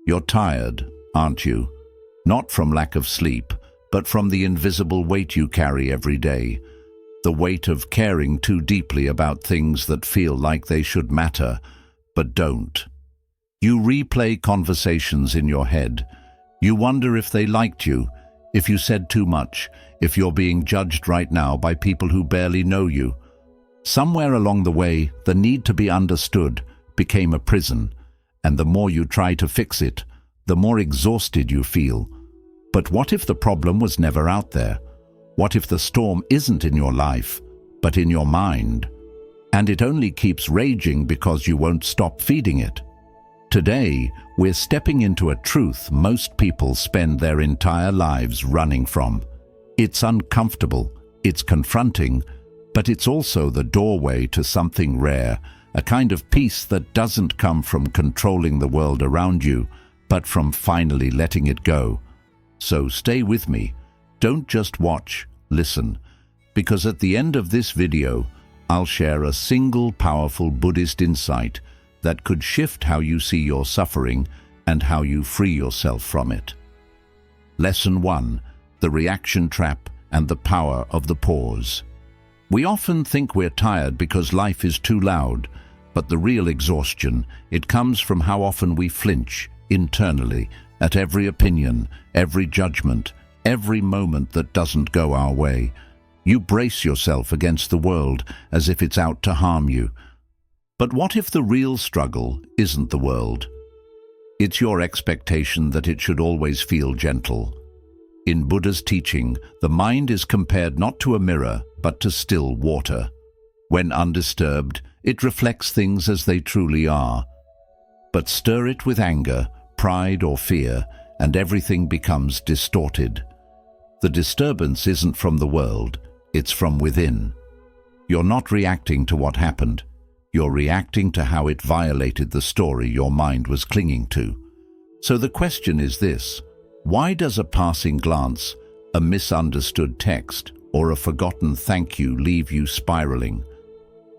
You're tired, aren't you? Not from lack of sleep, but from the invisible weight you carry every day. The weight of caring too deeply about things that feel like they should matter, but don't. You replay conversations in your head. You wonder if they liked you, if you said too much, if you're being judged right now by people who barely know you. Somewhere along the way, the need to be understood became a prison, and the more you try to fix it, the more exhausted you feel. But what if the problem was never out there? What if the storm isn't in your life, but in your mind? And it only keeps raging because you won't stop feeding it. Today, we're stepping into a truth most people spend their entire lives running from. It's uncomfortable, it's confronting, but it's also the doorway to something rare, a kind of peace that doesn't come from controlling the world around you, but from finally letting it go. So stay with me. Don't just watch, listen, because at the end of this video, I'll share a single powerful Buddhist insight that could shift how you see your suffering and how you free yourself from it. Lesson 1: The reaction trap and the power of the pause. We often think we're tired because life is too loud, but the real exhaustion, it comes from how often we flinch internally at every opinion, every judgment, every moment that doesn't go our way. You brace yourself against the world as if it's out to harm you. But what if the real struggle isn't the world? It's your expectation that it should always feel gentle. In Buddha's teaching, the mind is compared not to a mirror, but to still water. When undisturbed, it reflects things as they truly are. But stir it with anger, pride or fear, and everything becomes distorted. The disturbance isn't from the world, it's from within. You're not reacting to what happened. You're reacting to how it violated the story your mind was clinging to. So the question is this: why does a passing glance, a misunderstood text, or a forgotten thank you leave you spiraling?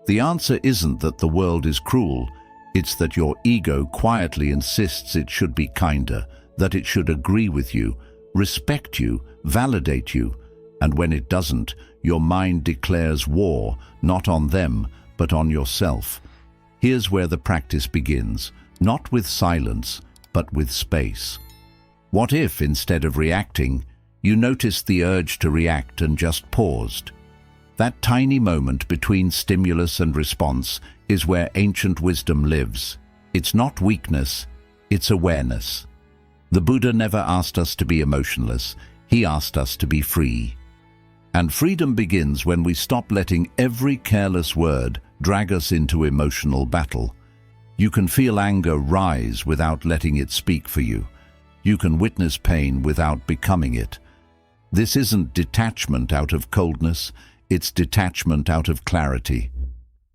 The answer isn't that the world is cruel, it's that your ego quietly insists it should be kinder, that it should agree with you, respect you, validate you, and when it doesn't, your mind declares war, not on them, but on yourself. Here's where the practice begins, not with silence, but with space. What if, instead of reacting, you noticed the urge to react and just paused? That tiny moment between stimulus and response is where ancient wisdom lives. It's not weakness, it's awareness. The Buddha never asked us to be emotionless, he asked us to be free. And freedom begins when we stop letting every careless word drag us into emotional battle. You can feel anger rise without letting it speak for you. You can witness pain without becoming it. This isn't detachment out of coldness, it's detachment out of clarity.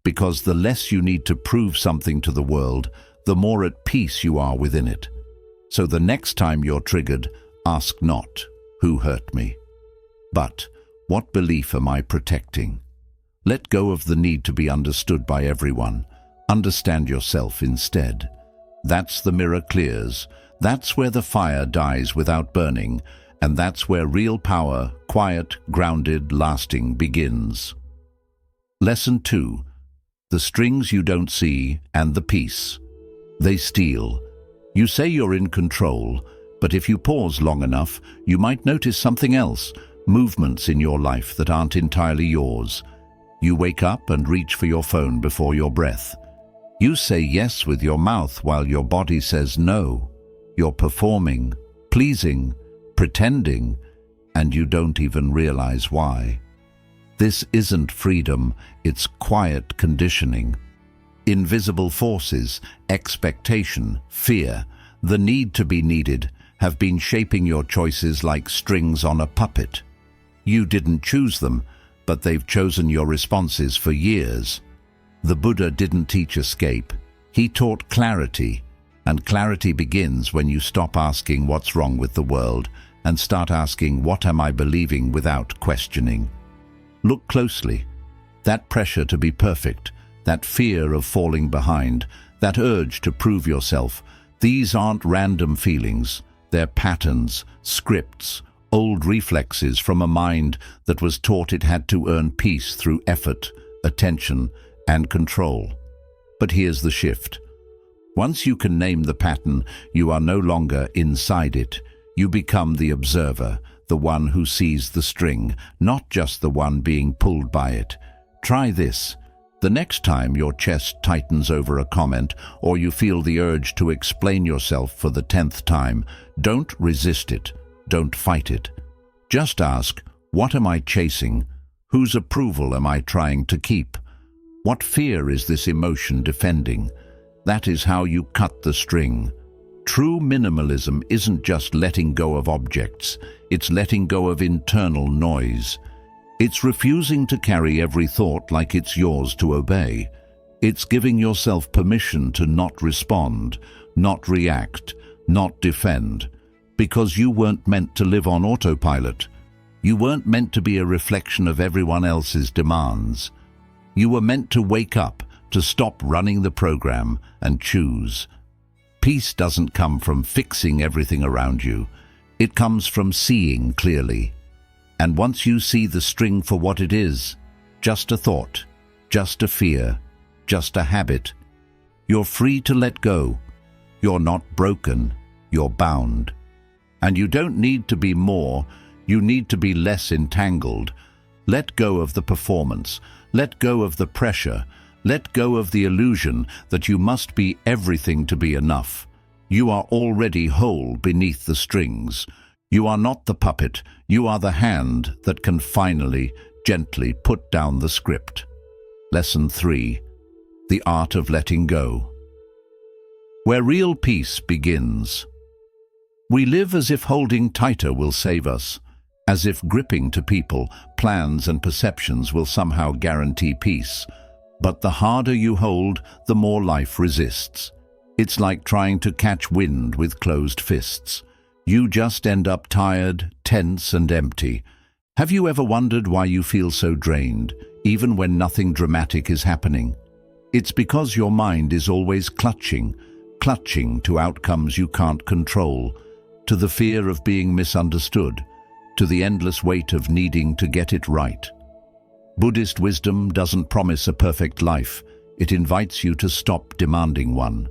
Because the less you need to prove something to the world, the more at peace you are within it. So the next time you're triggered, ask not, "Who hurt me?" but, "What belief am I protecting?" Let go of the need to be understood by everyone. Understand yourself instead. That's the mirror clears. That's where the fire dies without burning. And that's where real power, quiet, grounded, lasting, begins. Lesson 2. The strings you don't see and the peace. They steal. You say you're in control, but if you pause long enough, you might notice something else, movements in your life that aren't entirely yours. You wake up and reach for your phone before your breath. You say yes with your mouth while your body says no. You're performing, pleasing, pretending, and you don't even realize why. This isn't freedom, it's quiet conditioning. Invisible forces, expectation, fear, the need to be needed, have been shaping your choices like strings on a puppet. You didn't choose them, but they've chosen your responses for years. The Buddha didn't teach escape, he taught clarity, and clarity begins when you stop asking what's wrong with the world and start asking what am I believing without questioning. Look closely. That pressure to be perfect, that fear of falling behind, that urge to prove yourself, These aren't random feelings, they're patterns, scripts, old reflexes from a mind that was taught it had to earn peace through effort, attention, and control. But here's the shift. Once you can name the pattern, you are no longer inside it. You become the observer, the one who sees the string, not just the one being pulled by it. Try this. The next time your chest tightens over a comment, or you feel the urge to explain yourself for the 10th time, don't resist it. Don't fight it. Just ask, what am I chasing? Whose approval am I trying to keep? What fear is this emotion defending? That is how you cut the string. True minimalism isn't just letting go of objects, it's letting go of internal noise. It's refusing to carry every thought like it's yours to obey. It's giving yourself permission to not respond, not react, not defend, because you weren't meant to live on autopilot. You weren't meant to be a reflection of everyone else's demands. You were meant to wake up, to stop running the program and choose. Peace doesn't come from fixing everything around you. It comes from seeing clearly. And once you see the string for what it is, just a thought, just a fear, just a habit, you're free to let go. You're not broken, you're bound. And you don't need to be more, you need to be less entangled. Let go of the performance, let go of the pressure, let go of the illusion that you must be everything to be enough. You are already whole beneath the strings. You are not the puppet, you are the hand that can finally, gently put down the script. Lesson 3. The Art of Letting Go. Where real peace begins. We live as if holding tighter will save us, as if gripping to people, plans and perceptions will somehow guarantee peace. But the harder you hold, the more life resists. It's like trying to catch wind with closed fists. You just end up tired, tense and empty. Have you ever wondered why you feel so drained, even when nothing dramatic is happening? It's because your mind is always clutching to outcomes you can't control, to the fear of being misunderstood, to the endless weight of needing to get it right. Buddhist wisdom doesn't promise a perfect life. It invites you to stop demanding one.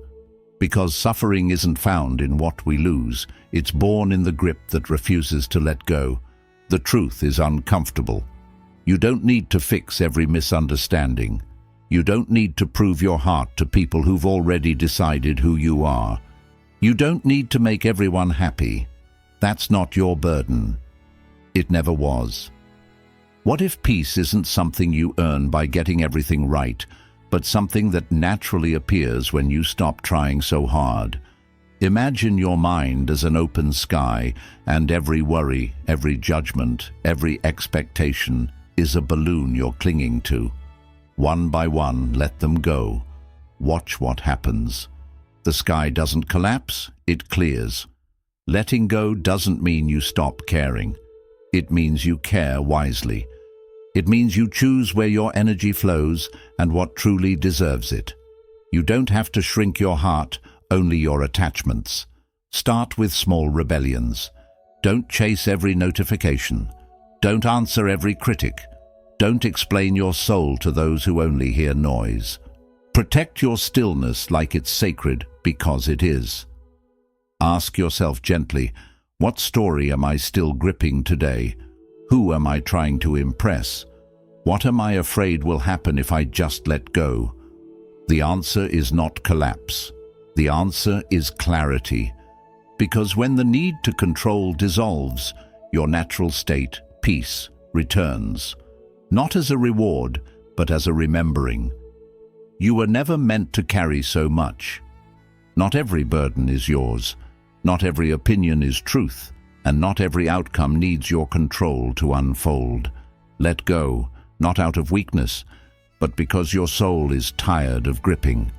Because suffering isn't found in what we lose, it's born in the grip that refuses to let go. The truth is uncomfortable. You don't need to fix every misunderstanding. You don't need to prove your heart to people who've already decided who you are. You don't need to make everyone happy. That's not your burden. It never was. What if peace isn't something you earn by getting everything right, but something that naturally appears when you stop trying so hard? Imagine your mind as an open sky, and every worry, every judgment, every expectation is a balloon you're clinging to. One by one, let them go. Watch what happens. The sky doesn't collapse, it clears. Letting go doesn't mean you stop caring. It means you care wisely. It means you choose where your energy flows and what truly deserves it. You don't have to shrink your heart, only your attachments. Start with small rebellions. Don't chase every notification. Don't answer every critic. Don't explain your soul to those who only hear noise. Protect your stillness like it's sacred, because it is. Ask yourself gently, what story am I still gripping today? Who am I trying to impress? What am I afraid will happen if I just let go? The answer is not collapse. The answer is clarity. Because when the need to control dissolves, your natural state, peace, returns. Not as a reward, but as a remembering. You were never meant to carry so much. Not every burden is yours. Not every opinion is truth, and not every outcome needs your control to unfold. Let go, not out of weakness, but because your soul is tired of gripping.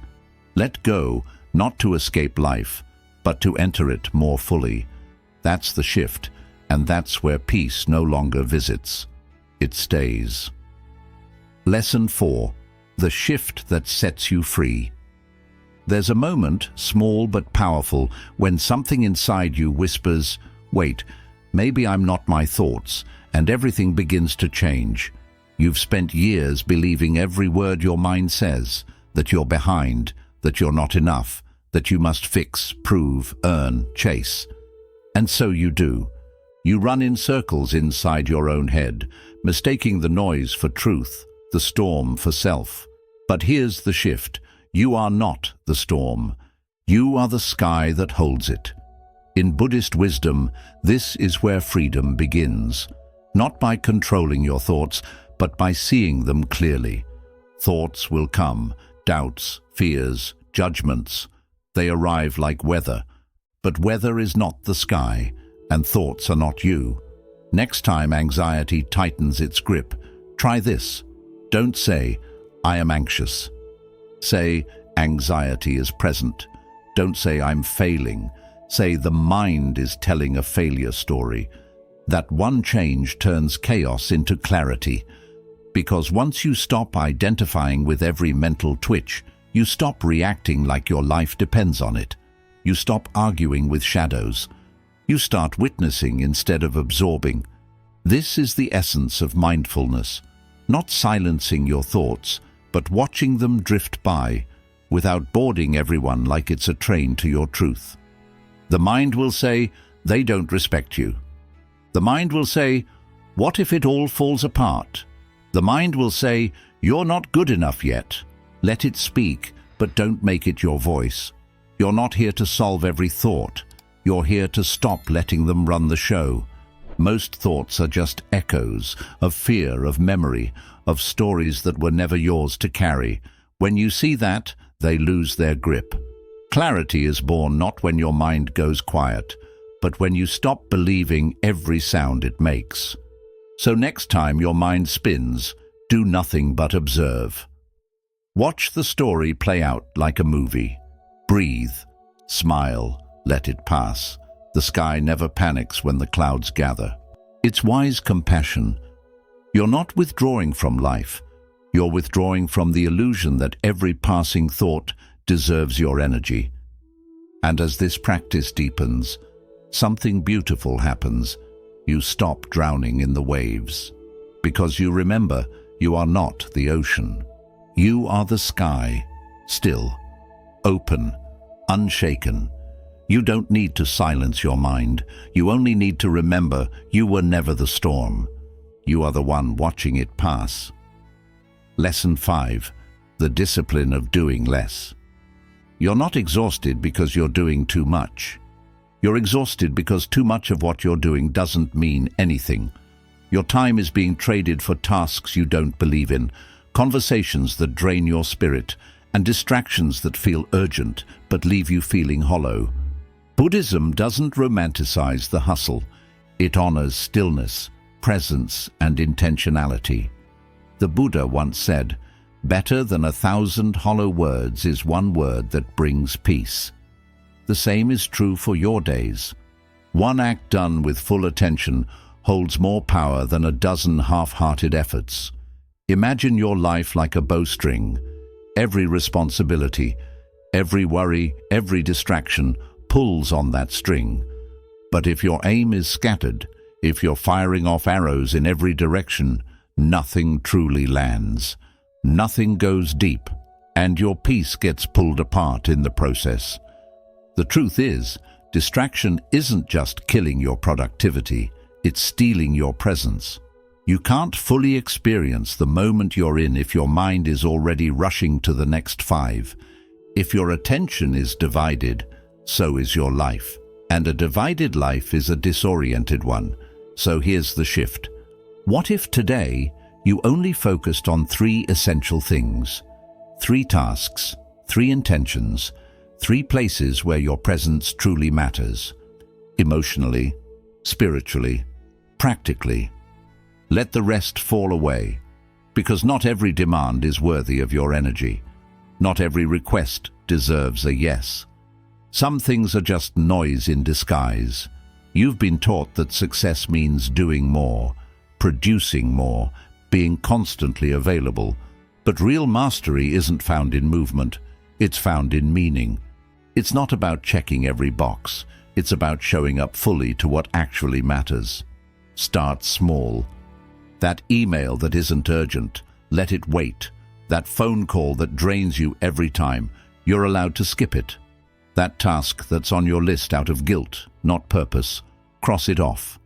Let go, not to escape life, but to enter it more fully. That's the shift, and that's where peace no longer visits. It stays. Lesson 4. The shift that sets you free. There's a moment, small but powerful, when something inside you whispers, "Wait, maybe I'm not my thoughts," and everything begins to change. You've spent years believing every word your mind says, that you're behind, that you're not enough, that you must fix, prove, earn, chase. And so you do. You run in circles inside your own head, mistaking the noise for truth, the storm for self. But here's the shift. You are not the storm. You are the sky that holds it. In Buddhist wisdom, this is where freedom begins. Not by controlling your thoughts, but by seeing them clearly. Thoughts will come, doubts, fears, judgments. They arrive like weather. But weather is not the sky, and thoughts are not you. Next time anxiety tightens its grip, try this. Don't say, "I am anxious." Say, "Anxiety is present." Don't say, "I'm failing." Say, "The mind is telling a failure story." That one change turns chaos into clarity. Because once you stop identifying with every mental twitch, you stop reacting like your life depends on it. You stop arguing with shadows. You start witnessing instead of absorbing. This is the essence of mindfulness. Not silencing your thoughts, but watching them drift by, without boarding everyone like it's a train to your truth. The mind will say, "They don't respect you." The mind will say, "What if it all falls apart?" The mind will say, "You're not good enough yet." Let it speak, but don't make it your voice. You're not here to solve every thought. You're here to stop letting them run the show. Most thoughts are just echoes of fear, of memory, of stories that were never yours to carry. When you see that, they lose their grip. Clarity is born not when your mind goes quiet, but when you stop believing every sound it makes. So next time your mind spins, do nothing but observe. Watch the story play out like a movie. Breathe, smile, let it pass. The sky never panics when the clouds gather. It's wise compassion. You're not withdrawing from life. You're withdrawing from the illusion that every passing thought deserves your energy. And as this practice deepens, something beautiful happens. You stop drowning in the waves. Because you remember, you are not the ocean. You are the sky, still, open, unshaken. You don't need to silence your mind. You only need to remember you were never the storm. You are the one watching it pass. Lesson 5. The discipline of doing less. You're not exhausted because you're doing too much. You're exhausted because too much of what you're doing doesn't mean anything. Your time is being traded for tasks you don't believe in, conversations that drain your spirit, and distractions that feel urgent but leave you feeling hollow. Buddhism doesn't romanticize the hustle. It honors stillness, presence, and intentionality. The Buddha once said, "Better than 1,000 hollow words is one word that brings peace." The same is true for your days. One act done with full attention holds more power than a dozen half-hearted efforts. Imagine your life like a bowstring. Every responsibility, every worry, every distraction pulls on that string. But if your aim is scattered, if you're firing off arrows in every direction, nothing truly lands. Nothing goes deep, and your peace gets pulled apart in the process. The truth is, distraction isn't just killing your productivity, it's stealing your presence. You can't fully experience the moment you're in if your mind is already rushing to the next 5. If your attention is divided, so is your life. And a divided life is a disoriented one. So here's the shift. What if today you only focused on 3 essential things? 3 tasks, 3 intentions, 3 places where your presence truly matters. Emotionally, spiritually, practically. Let the rest fall away, because not every demand is worthy of your energy. Not every request deserves a yes. Some things are just noise in disguise. You've been taught that success means doing more, producing more, being constantly available. But real mastery isn't found in movement. It's found in meaning. It's not about checking every box. It's about showing up fully to what actually matters. Start small. That email that isn't urgent, let it wait. That phone call that drains you every time, you're allowed to skip it. That task that's on your list out of guilt, not purpose, cross it off.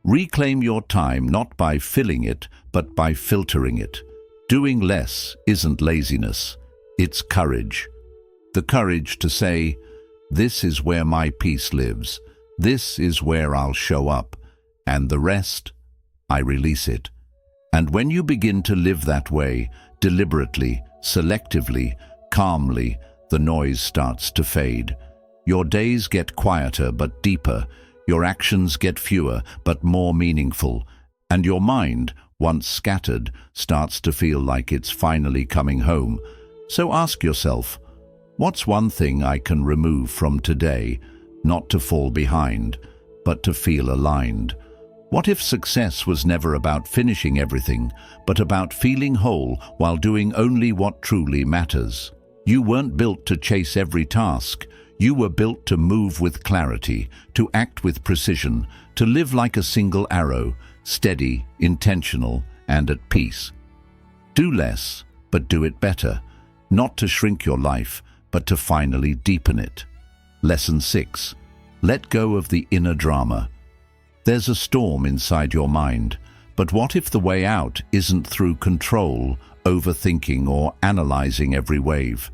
Reclaim your time not by filling it, but by filtering it. Doing less isn't laziness, it's courage. The courage to say, this is where my peace lives, this is where I'll show up, and the rest, I release it. And when you begin to live that way, deliberately, selectively, calmly, the noise starts to fade. Your days get quieter but deeper, your actions get fewer but more meaningful, and your mind, once scattered, starts to feel like it's finally coming home. So ask yourself, what's one thing I can remove from today, not to fall behind, but to feel aligned? What if success was never about finishing everything, but about feeling whole while doing only what truly matters? You weren't built to chase every task. You were built to move with clarity, to act with precision, to live like a single arrow, steady, intentional, and at peace. Do less, but do it better. Not to shrink your life, but to finally deepen it. Lesson 6. Let go of the inner drama. There's a storm inside your mind, but what if the way out isn't through control, overthinking, or analyzing every wave?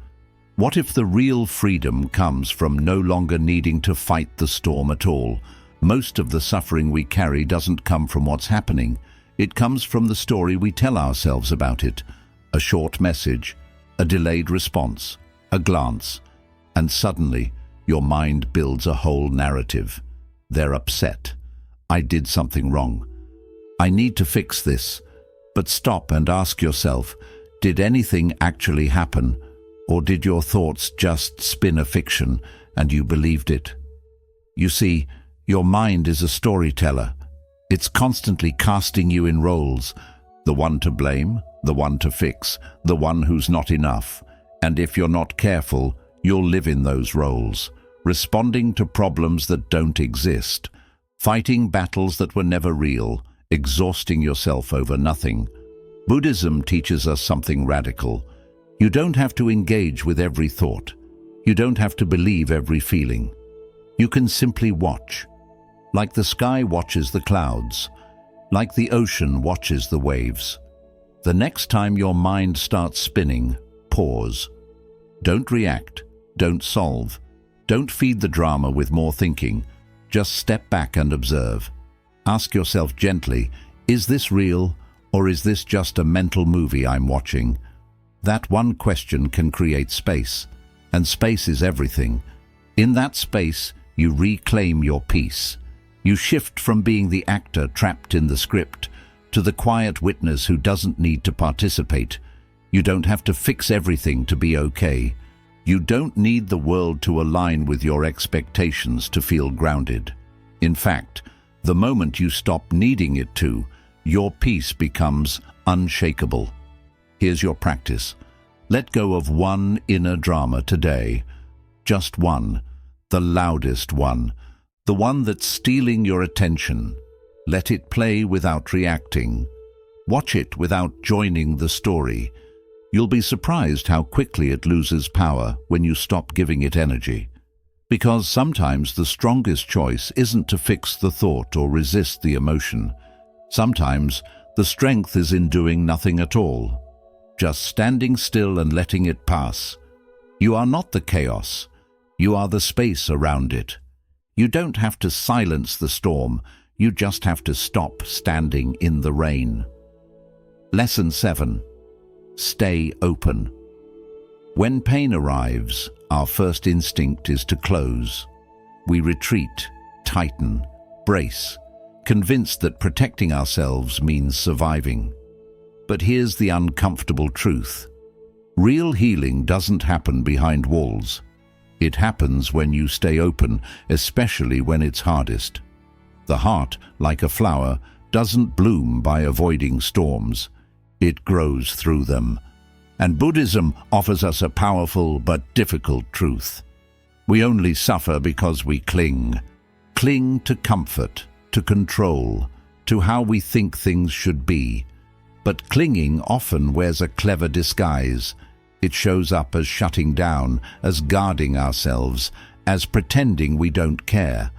What if the real freedom comes from no longer needing to fight the storm at all? Most of the suffering we carry doesn't come from what's happening. It comes from the story we tell ourselves about it. A short message, a delayed response, a glance, and suddenly your mind builds a whole narrative. They're upset. I did something wrong. I need to fix this. But stop and ask yourself, did anything actually happen? Or did your thoughts just spin a fiction and you believed it? You see, your mind is a storyteller. It's constantly casting you in roles. The one to blame, the one to fix, the one who's not enough. And if you're not careful, you'll live in those roles, responding to problems that don't exist, fighting battles that were never real, exhausting yourself over nothing. Buddhism teaches us something radical. You don't have to engage with every thought. You don't have to believe every feeling. You can simply watch, like the sky watches the clouds, like the ocean watches the waves. The next time your mind starts spinning, pause. Don't react, don't solve, don't feed the drama with more thinking. Just step back and observe. Ask yourself gently, is this real, or is this just a mental movie I'm watching? That one question can create space, and space is everything. In that space, you reclaim your peace. You shift from being the actor trapped in the script to the quiet witness who doesn't need to participate. You don't have to fix everything to be okay. You don't need the world to align with your expectations to feel grounded. In fact, the moment you stop needing it to, your peace becomes unshakable. Here's your practice. Let go of one inner drama today. Just one, the loudest one, the one that's stealing your attention. Let it play without reacting. Watch it without joining the story. You'll be surprised how quickly it loses power when you stop giving it energy. Because sometimes the strongest choice isn't to fix the thought or resist the emotion. Sometimes the strength is in doing nothing at all, just standing still and letting it pass. You are not the chaos. You are the space around it. You don't have to silence the storm. You just have to stop standing in the rain. Lesson 7. Stay open. When pain arrives, our first instinct is to close. We retreat, tighten, brace, convinced that protecting ourselves means surviving. But here's the uncomfortable truth. Real healing doesn't happen behind walls. It happens when you stay open, especially when it's hardest. The heart, like a flower, doesn't bloom by avoiding storms. It grows through them. And Buddhism offers us a powerful but difficult truth. We only suffer because we cling. Cling to comfort, to control, to how we think things should be. But clinging often wears a clever disguise. It shows up as shutting down, as guarding ourselves, as pretending we don't care.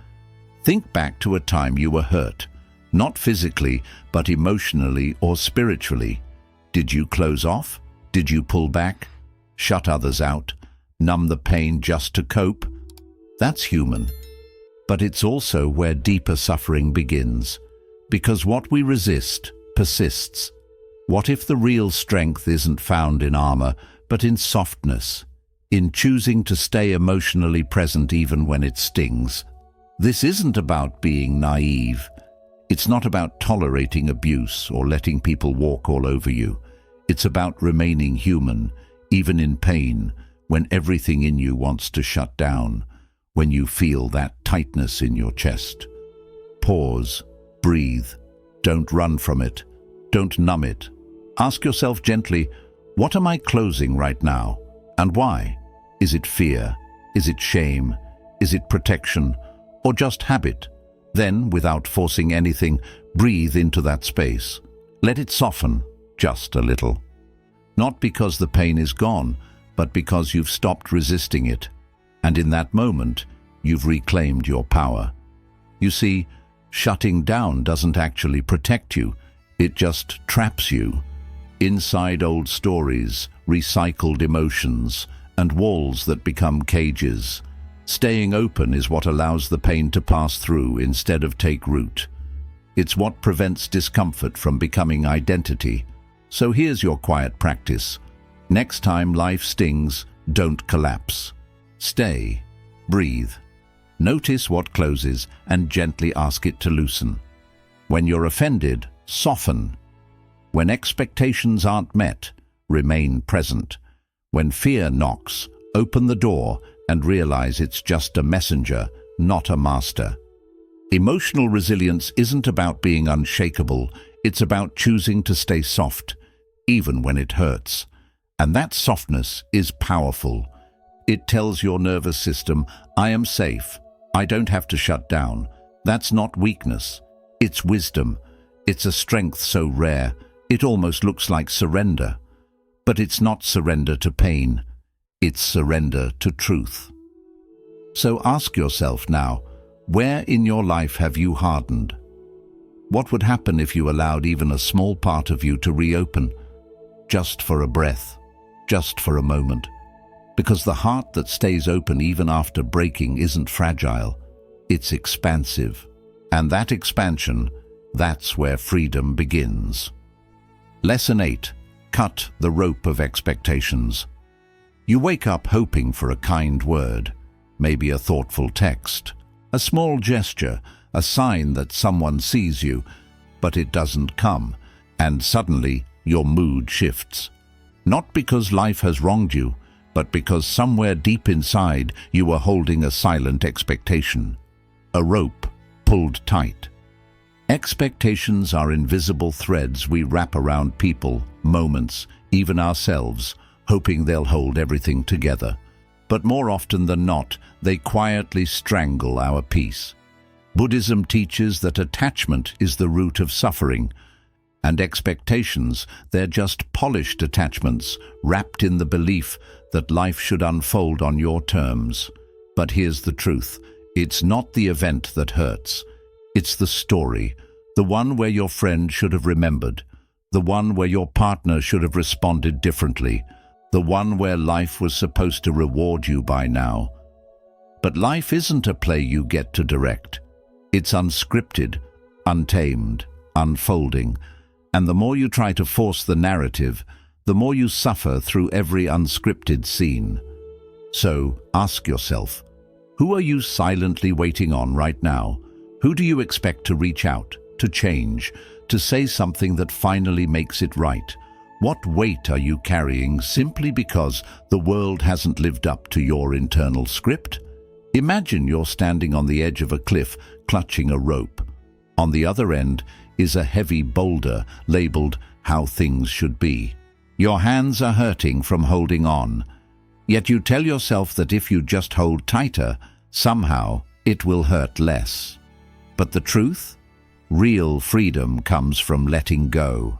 Think back to a time you were hurt, not physically, but emotionally or spiritually. Did you close off? Did you pull back? Shut others out? Numb the pain just to cope? That's human. But it's also where deeper suffering begins. Because what we resist persists. What if the real strength isn't found in armor, but in softness, in choosing to stay emotionally present even when it stings? This isn't about being naive. It's not about tolerating abuse or letting people walk all over you. It's about remaining human, even in pain, when everything in you wants to shut down, when you feel that tightness in your chest. Pause, breathe, don't run from it, don't numb it. Ask yourself gently, what am I closing right now, and why? Is it fear? Is it shame? Is it protection? Or just habit? Then, without forcing anything, breathe into that space. Let it soften, just a little. Not because the pain is gone, but because you've stopped resisting it. And in that moment, you've reclaimed your power. You see, shutting down doesn't actually protect you. It just traps you. Inside old stories, recycled emotions, and walls that become cages. Staying open is what allows the pain to pass through instead of take root. It's what prevents discomfort from becoming identity. So here's your quiet practice. Next time life stings, don't collapse. Stay, breathe. Notice what closes and gently ask it to loosen. When you're offended, soften. When expectations aren't met, remain present. When fear knocks, open the door and realize it's just a messenger, not a master. Emotional resilience isn't about being unshakable, it's about choosing to stay soft, even when it hurts. And that softness is powerful. It tells your nervous system, I am safe, I don't have to shut down. That's not weakness, it's wisdom. It's a strength so rare, it almost looks like surrender. But it's not surrender to pain, it's surrender to truth. So ask yourself now, where in your life have you hardened? What would happen if you allowed even a small part of you to reopen? Just for a breath, just for a moment. Because the heart that stays open even after breaking isn't fragile, it's expansive. And that expansion, that's where freedom begins. Lesson 8. Cut the rope of expectations. You wake up hoping for a kind word, maybe a thoughtful text, a small gesture, a sign that someone sees you, but it doesn't come, and suddenly your mood shifts. Not because life has wronged you, but because somewhere deep inside you are holding a silent expectation, a rope pulled tight. Expectations are invisible threads we wrap around people, moments, even ourselves, hoping they'll hold everything together. But more often than not, they quietly strangle our peace. Buddhism teaches that attachment is the root of suffering, and expectations, they're just polished attachments, wrapped in the belief that life should unfold on your terms. But here's the truth, it's not the event that hurts. It's the story, the one where your friend should have remembered, the one where your partner should have responded differently, the one where life was supposed to reward you by now. But life isn't a play you get to direct. It's unscripted, untamed, unfolding, and the more you try to force the narrative, the more you suffer through every unscripted scene. So ask yourself, who are you silently waiting on right now? Who do you expect to reach out, to change, to say something that finally makes it right? What weight are you carrying simply because the world hasn't lived up to your internal script? Imagine you're standing on the edge of a cliff, clutching a rope. On the other end is a heavy boulder labeled "How Things Should Be." Your hands are hurting from holding on. Yet you tell yourself that if you just hold tighter, somehow it will hurt less. But the truth? Real freedom comes from letting go.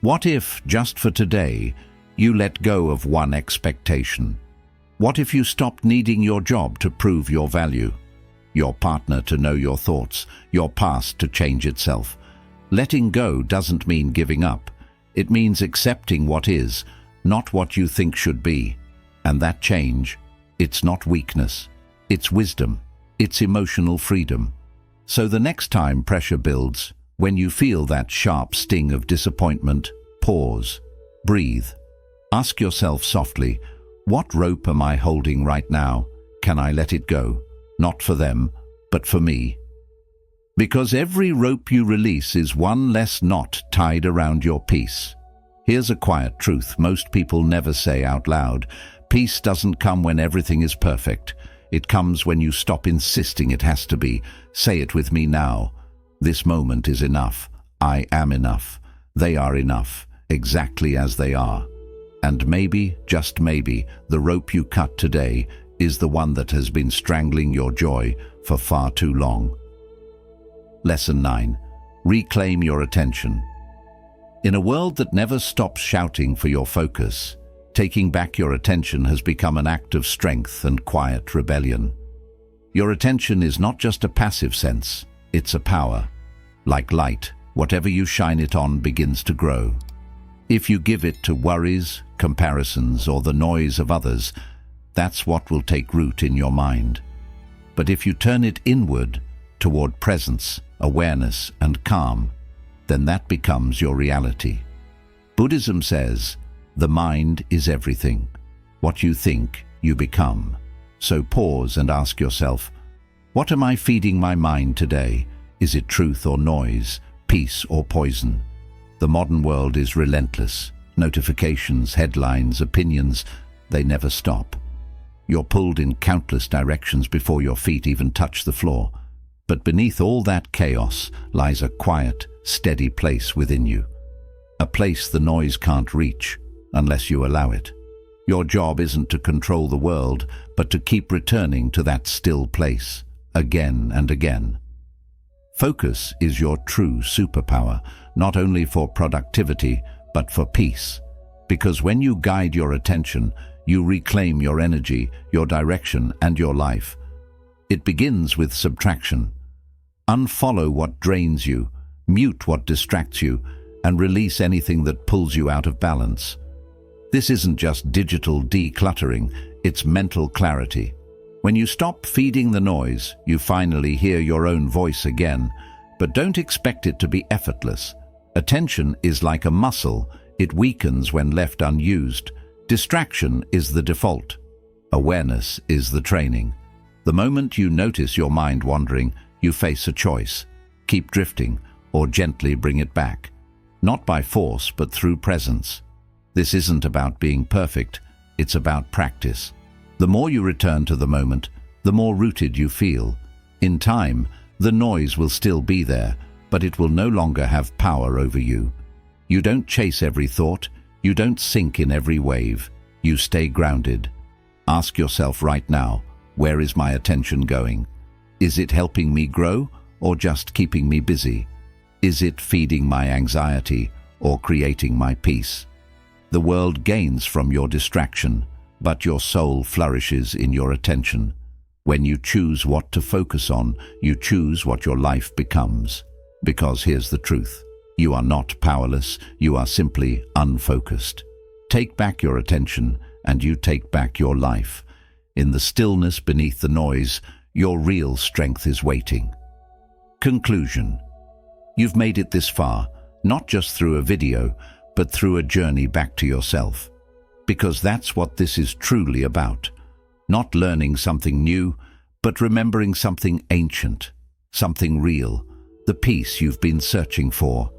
What if, just for today, you let go of one expectation? What if you stopped needing your job to prove your value, your partner to know your thoughts, your past to change itself? Letting go doesn't mean giving up. It means accepting what is, not what you think should be. And that change, it's not weakness, it's wisdom, it's emotional freedom. So the next time pressure builds, when you feel that sharp sting of disappointment, pause, breathe. Ask yourself softly, what rope am I holding right now? Can I let it go? Not for them, but for me. Because every rope you release is one less knot tied around your peace. Here's a quiet truth most people never say out loud. Peace doesn't come when everything is perfect. It comes when you stop insisting it has to be. Say it with me now. This moment is enough. I am enough. They are enough, exactly as they are. And maybe, just maybe, the rope you cut today is the one that has been strangling your joy for far too long. Lesson 9. Reclaim your attention. In a world that never stops shouting for your focus, taking back your attention has become an act of strength and quiet rebellion. Your attention is not just a passive sense, it's a power. Like light, whatever you shine it on begins to grow. If you give it to worries, comparisons, or the noise of others, that's what will take root in your mind. But if you turn it inward, toward presence, awareness, and calm, then that becomes your reality. Buddhism says, the mind is everything. What you think, you become. So pause and ask yourself, what am I feeding my mind today? Is it truth or noise, peace or poison? The modern world is relentless. Notifications, headlines, opinions, they never stop. You're pulled in countless directions before your feet even touch the floor. But beneath all that chaos lies a quiet, steady place within you. A place the noise can't reach unless you allow it. Your job isn't to control the world, but to keep returning to that still place, again and again. Focus is your true superpower, not only for productivity, but for peace. Because when you guide your attention, you reclaim your energy, your direction, and your life. It begins with subtraction. Unfollow what drains you, mute what distracts you, and release anything that pulls you out of balance. This isn't just digital decluttering, it's mental clarity. When you stop feeding the noise, you finally hear your own voice again, but don't expect it to be effortless. Attention is like a muscle, it weakens when left unused. Distraction is the default. Awareness is the training. The moment you notice your mind wandering, you face a choice. Keep drifting, or gently bring it back. Not by force, but through presence. This isn't about being perfect, it's about practice. The more you return to the moment, the more rooted you feel. In time, the noise will still be there, but it will no longer have power over you. You don't chase every thought, you don't sink in every wave, you stay grounded. Ask yourself right now, where is my attention going? Is it helping me grow, or just keeping me busy? Is it feeding my anxiety, or creating my peace? The world gains from your distraction, but your soul flourishes in your attention. When you choose what to focus on, you choose what your life becomes. Because here's the truth. You are not powerless, you are simply unfocused. Take back your attention, and you take back your life. In the stillness beneath the noise, your real strength is waiting. Conclusion. You've made it this far, not just through a video, but through a journey back to yourself. Because that's what this is truly about. Not learning something new, but remembering something ancient, something real, the peace you've been searching for.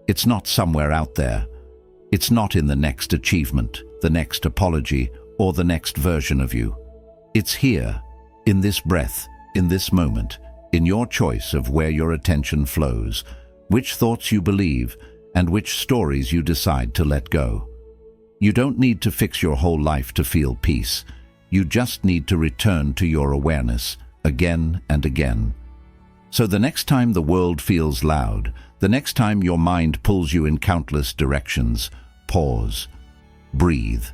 It's not somewhere out there. It's not in the next achievement, the next apology, or the next version of you. It's here, in this breath, in this moment, in your choice of where your attention flows, which thoughts you believe, and which stories you decide to let go. You don't need to fix your whole life to feel peace. You just need to return to your awareness again and again. So the next time the world feels loud, the next time your mind pulls you in countless directions, pause, breathe.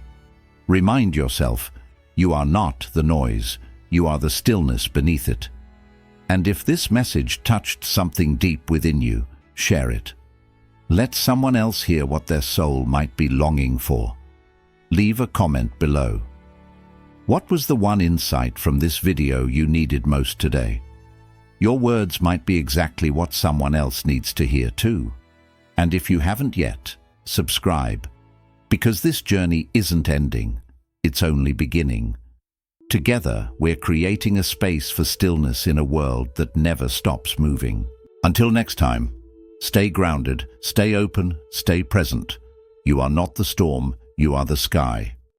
Remind yourself, you are not the noise, you are the stillness beneath it. And if this message touched something deep within you, share it. Let someone else hear what their soul might be longing for. Leave a comment below. What was the one insight from this video you needed most today? Your words might be exactly what someone else needs to hear too. And if you haven't yet, subscribe. Because this journey isn't ending, it's only beginning. Together, we're creating a space for stillness in a world that never stops moving. Until next time, stay grounded, stay open, stay present. You are not the storm, you are the sky.